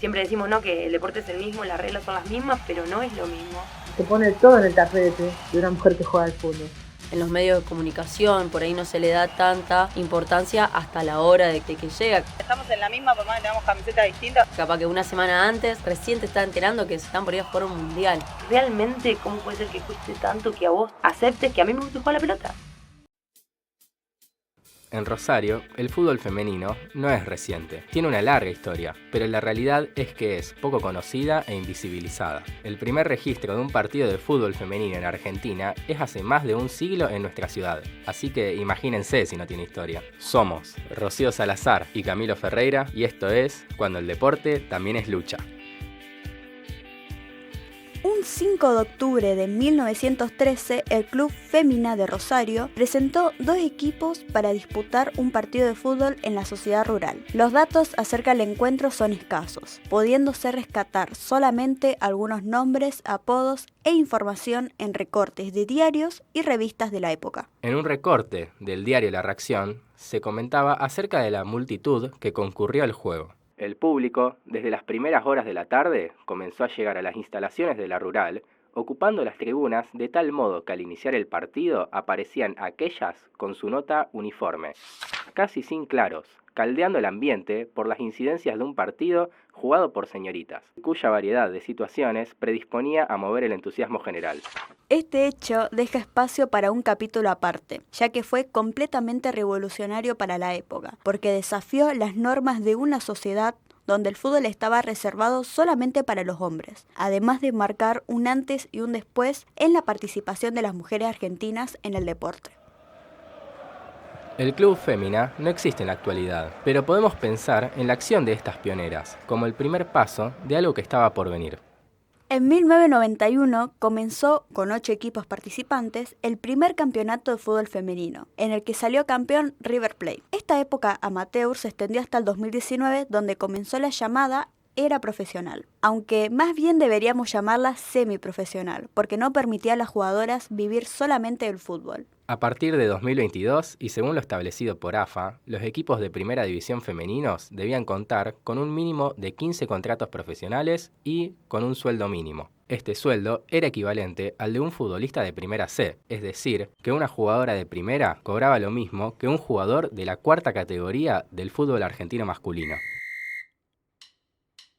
Siempre decimos, ¿no?, que el deporte es el mismo, las reglas son las mismas, pero no es lo mismo. Se pone todo en el tapete de una mujer que juega al fútbol. En los medios de comunicación, por ahí no se le da tanta importancia hasta la hora de que llega. Estamos en la misma, por más que tengamos camisetas distintas. Capaz que una semana antes, recién te está enterando que se están por ir a jugar un mundial. Realmente, ¿cómo puede ser que cueste tanto que a vos aceptes que a mí me gusta jugar a la pelota? En Rosario, el fútbol femenino no es reciente, tiene una larga historia, pero la realidad es que es poco conocida e invisibilizada. El primer registro de un partido de fútbol femenino en Argentina es hace más de un siglo en nuestra ciudad, así que imagínense si no tiene historia. Somos Rocío Salazar y Camilo Ferreira y esto es Cuando el deporte también es lucha. Un 5 de octubre de 1913, el Club Femina de Rosario presentó 2 equipos para disputar un partido de fútbol en la sociedad rural. Los datos acerca del encuentro son escasos, pudiéndose rescatar solamente algunos nombres, apodos e información en recortes de diarios y revistas de la época. En un recorte del diario La Reacción se comentaba acerca de la multitud que concurrió al juego. El público, desde las primeras horas de la tarde, comenzó a llegar a las instalaciones de la rural, ocupando las tribunas de tal modo que al iniciar el partido aparecían aquellas con su nota uniforme, casi sin claros, caldeando el ambiente por las incidencias de un partido jugado por señoritas, cuya variedad de situaciones predisponía a mover el entusiasmo general. Este hecho deja espacio para un capítulo aparte, ya que fue completamente revolucionario para la época, porque desafió las normas de una sociedad donde el fútbol estaba reservado solamente para los hombres, además de marcar un antes y un después en la participación de las mujeres argentinas en el deporte. El Club Femina no existe en la actualidad, pero podemos pensar en la acción de estas pioneras como el primer paso de algo que estaba por venir. En 1991 comenzó, con 8 equipos participantes, el primer campeonato de fútbol femenino, en el que salió campeón River Plate. Esta época amateur se extendió hasta el 2019, donde comenzó la llamada era profesional, aunque más bien deberíamos llamarla semiprofesional, porque no permitía a las jugadoras vivir solamente del fútbol. A partir de 2022, y según lo establecido por AFA, los equipos de primera división femeninos debían contar con un mínimo de 15 contratos profesionales y con un sueldo mínimo. Este sueldo era equivalente al de un futbolista de primera C, es decir, que una jugadora de primera cobraba lo mismo que un jugador de la cuarta categoría del fútbol argentino masculino.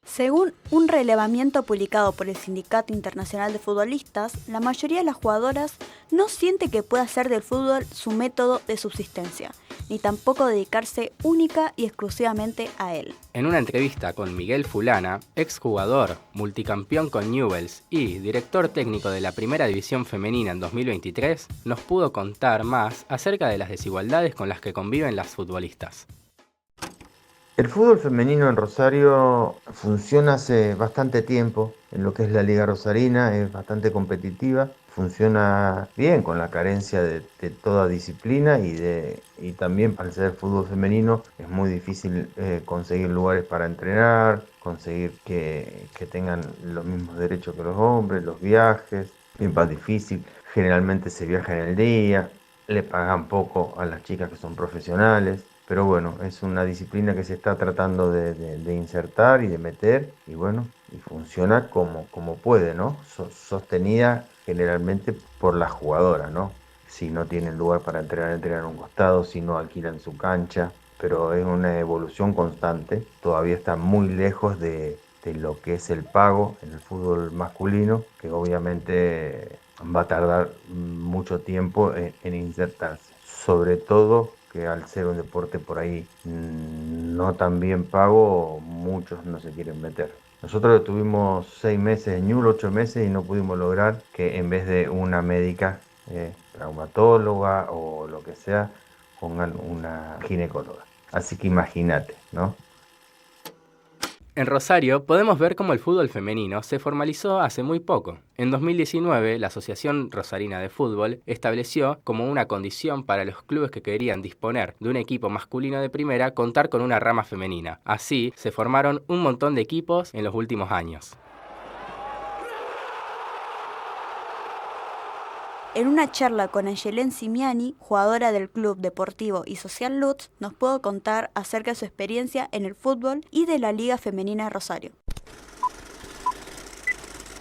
Según un relevamiento publicado por el Sindicato Internacional de Futbolistas, la mayoría de las jugadoras no siente que pueda hacer del fútbol su método de subsistencia, ni tampoco dedicarse única y exclusivamente a él. En una entrevista con Miguel Fulana, exjugador, multicampeón con Newell's y director técnico de la Primera División Femenina en 2023, nos pudo contar más acerca de las desigualdades con las que conviven las futbolistas. El fútbol femenino en Rosario funciona hace bastante tiempo en lo que es la Liga Rosarina, es bastante competitiva, funciona bien con la carencia de toda disciplina y también al ser fútbol femenino es muy difícil conseguir lugares para entrenar, conseguir que tengan los mismos derechos que los hombres, los viajes, es más difícil, generalmente se viaja en el día, le pagan poco a las chicas que son profesionales. Pero bueno, es una disciplina que se está tratando de insertar y de meter y bueno, y funciona como puede, ¿no? Sostenida generalmente por las jugadoras, ¿no? Si no tienen lugar para entrenar en un costado, si no alquilan su cancha, pero es una evolución constante, todavía está muy lejos de lo que es el pago en el fútbol masculino, que obviamente va a tardar mucho tiempo en insertarse, sobre todo que al ser un deporte por ahí no tan bien pago, muchos no se quieren meter. Nosotros estuvimos 6 meses en Ñuble, 8 meses y no pudimos lograr que en vez de una médica traumatóloga o lo que sea, pongan una ginecóloga. Así que imagínate, ¿no? En Rosario podemos ver cómo el fútbol femenino se formalizó hace muy poco. En 2019, la Asociación Rosarina de Fútbol estableció como una condición para los clubes que querían disponer de un equipo masculino de primera contar con una rama femenina. Así, se formaron un montón de equipos en los últimos años. En una charla con Ayelen Simiani, jugadora del Club Deportivo y Social Lutz, nos pudo contar acerca de su experiencia en el fútbol y de la Liga Femenina Rosario.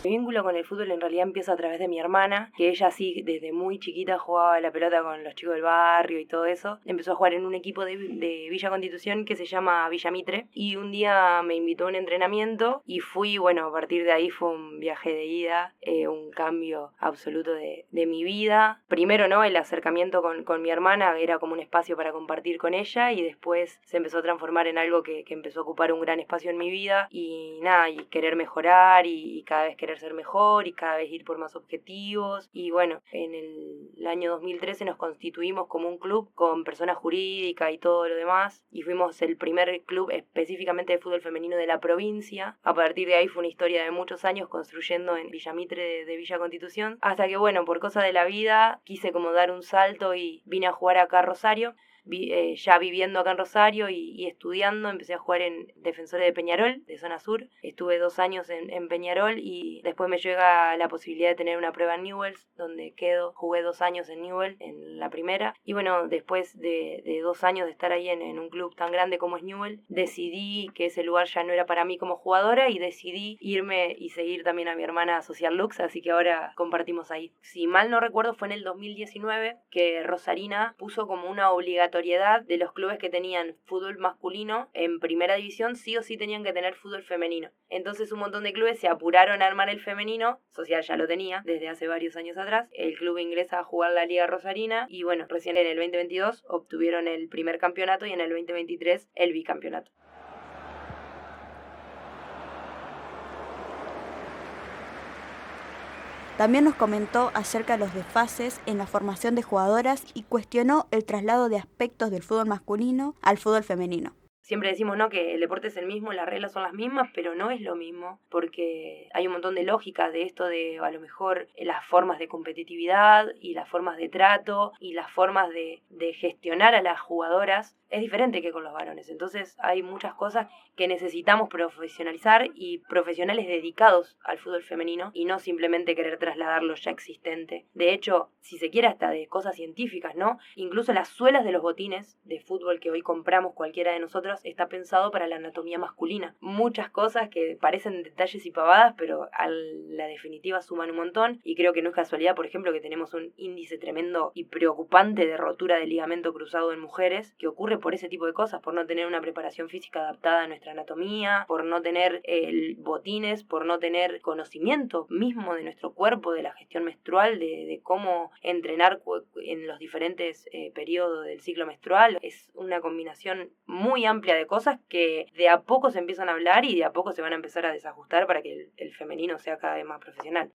Mi vínculo con el fútbol en realidad empieza a través de mi hermana, que ella sí desde muy chiquita jugaba a la pelota con los chicos del barrio y todo eso. Empezó a jugar en un equipo de Villa Constitución que se llama Villa Mitre, y un día me invitó a un entrenamiento y fui, bueno, a partir de ahí fue un viaje de ida, un cambio absoluto de mi vida. Primero, ¿no?, el acercamiento con mi hermana era como un espacio para compartir con ella, y después se empezó a transformar en algo que empezó a ocupar un gran espacio en mi vida, y nada, y querer mejorar y cada vez querer ser mejor y cada vez ir por más objetivos. Y bueno, en el año 2013 nos constituimos como un club con persona jurídica y todo lo demás, y fuimos el primer club específicamente de fútbol femenino de la provincia. A partir de ahí fue una historia de muchos años construyendo en Villa Mitre de Villa Constitución, hasta que bueno, por cosa de la vida quise como dar un salto y vine a jugar acá a Rosario. Ya viviendo acá en Rosario y estudiando, empecé a jugar en Defensores de Peñarol, de zona sur. Estuve 2 años en Peñarol y después me llega la posibilidad de tener una prueba en Newell's, donde jugué 2 años en Newell's, en la primera. Y bueno, después de 2 años de estar ahí en un club tan grande como es Newell's, decidí que ese lugar ya no era para mí como jugadora y decidí irme y seguir también a mi hermana a Social Lux, así que ahora compartimos ahí. Si mal no recuerdo, fue en el 2019 que Rosarina puso como una obligatoriedad de los clubes que tenían fútbol masculino en primera división, sí o sí tenían que tener fútbol femenino. Entonces un montón de clubes se apuraron a armar el femenino. Social ya lo tenía desde hace varios años atrás. El club ingresa a jugar la Liga Rosarina y bueno, recién en el 2022 obtuvieron el primer campeonato y en el 2023 el bicampeonato. También nos comentó acerca de los desfases en la formación de jugadoras y cuestionó el traslado de aspectos del fútbol masculino al fútbol femenino. Siempre decimos, ¿no?, que el deporte es el mismo, las reglas son las mismas, pero no es lo mismo, porque hay un montón de lógica de esto de, a lo mejor, las formas de competitividad y las formas de trato y las formas de gestionar a las jugadoras es diferente que con los varones. Entonces hay muchas cosas que necesitamos profesionalizar y profesionales dedicados al fútbol femenino y no simplemente querer trasladar lo ya existente. De hecho, si se quiere hasta de cosas científicas, ¿no? Incluso las suelas de los botines de fútbol que hoy compramos cualquiera de nosotros está pensado para la anatomía masculina. Muchas cosas que parecen detalles y pavadas, pero a la definitiva suman un montón, y creo que no es casualidad, por ejemplo, que tenemos un índice tremendo y preocupante de rotura de ligamento cruzado en mujeres, que ocurre por ese tipo de cosas, por no tener una preparación física adaptada a nuestra anatomía, por no tener botines, por no tener conocimiento mismo de nuestro cuerpo, de la gestión menstrual, de cómo entrenar en los diferentes periodos del ciclo menstrual. Es una combinación muy amplia de cosas que de a poco se empiezan a hablar y de a poco se van a empezar a desajustar para que el femenino sea cada vez más profesional.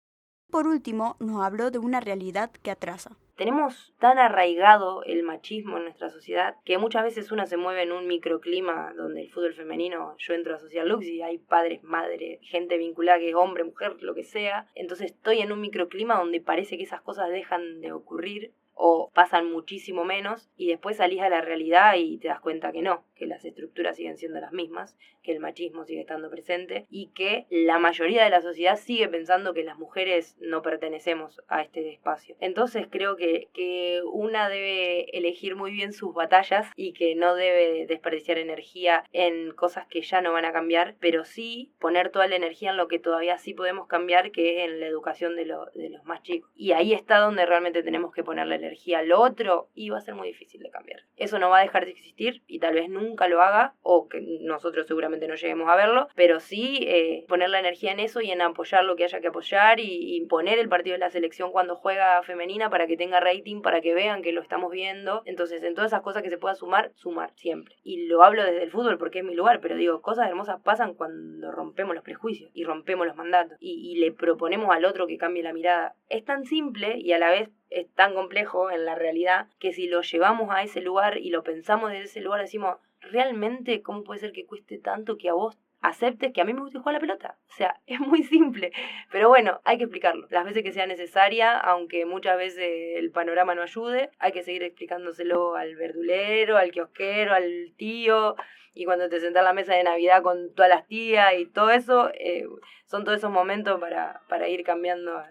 Por último, nos habló de una realidad que atrasa. Tenemos tan arraigado el machismo en nuestra sociedad que muchas veces una se mueve en un microclima donde el fútbol femenino, yo entro a Social Lux y hay padres, madres, gente vinculada que es hombre, mujer, lo que sea. Entonces estoy en un microclima donde parece que esas cosas dejan de ocurrir o pasan muchísimo menos, y después salís a la realidad y te das cuenta que no, que las estructuras siguen siendo las mismas, que el machismo sigue estando presente y que la mayoría de la sociedad sigue pensando que las mujeres no pertenecemos a este espacio. Entonces creo que una debe elegir muy bien sus batallas y que no debe desperdiciar energía en cosas que ya no van a cambiar, pero sí poner toda la energía en lo que todavía sí podemos cambiar, que es en la educación de los más chicos. Y ahí está donde realmente tenemos que poner la energía. Lo otro y va a ser muy difícil de cambiar. Eso no va a dejar de existir y tal vez nunca lo haga, o que nosotros seguramente no lleguemos a verlo, pero sí poner la energía en eso y en apoyar lo que haya que apoyar y poner el partido de la selección cuando juega femenina para que tenga rating, para que vean que lo estamos viendo. Entonces, en todas esas cosas que se pueda sumar siempre. Y lo hablo desde el fútbol porque es mi lugar, pero digo, cosas hermosas pasan cuando rompemos los prejuicios y rompemos los mandatos y le proponemos al otro que cambie la mirada. Es tan simple y a la vez es tan complejo en la realidad que si lo llevamos a ese lugar y lo pensamos desde ese lugar, decimos, ¿realmente cómo puede ser que cueste tanto que a vos aceptes que a mí me gusta jugar a la pelota? O sea, es muy simple, pero bueno, hay que explicarlo las veces que sea necesaria, aunque muchas veces el panorama no ayude. Hay que seguir explicándoselo al verdulero, al kiosquero, al tío, y cuando te sentás a la mesa de Navidad con todas las tías y todo eso, son todos esos momentos para ir cambiando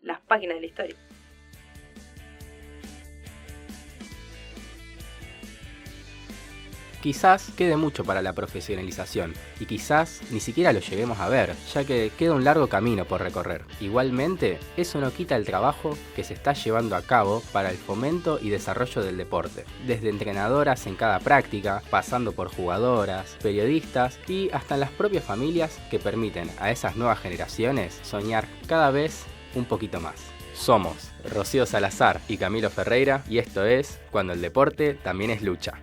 las páginas de la historia. quizás quede mucho para la profesionalización y quizás ni siquiera lo lleguemos a ver, ya que queda un largo camino por recorrer. Igualmente, eso no quita el trabajo que se está llevando a cabo para el fomento y desarrollo del deporte, desde entrenadoras en cada práctica, pasando por jugadoras, periodistas y hasta en las propias familias que permiten a esas nuevas generaciones soñar cada vez un poquito más. Somos Rocío Salazar y Camilo Ferreira y esto es Cuando el deporte también es lucha.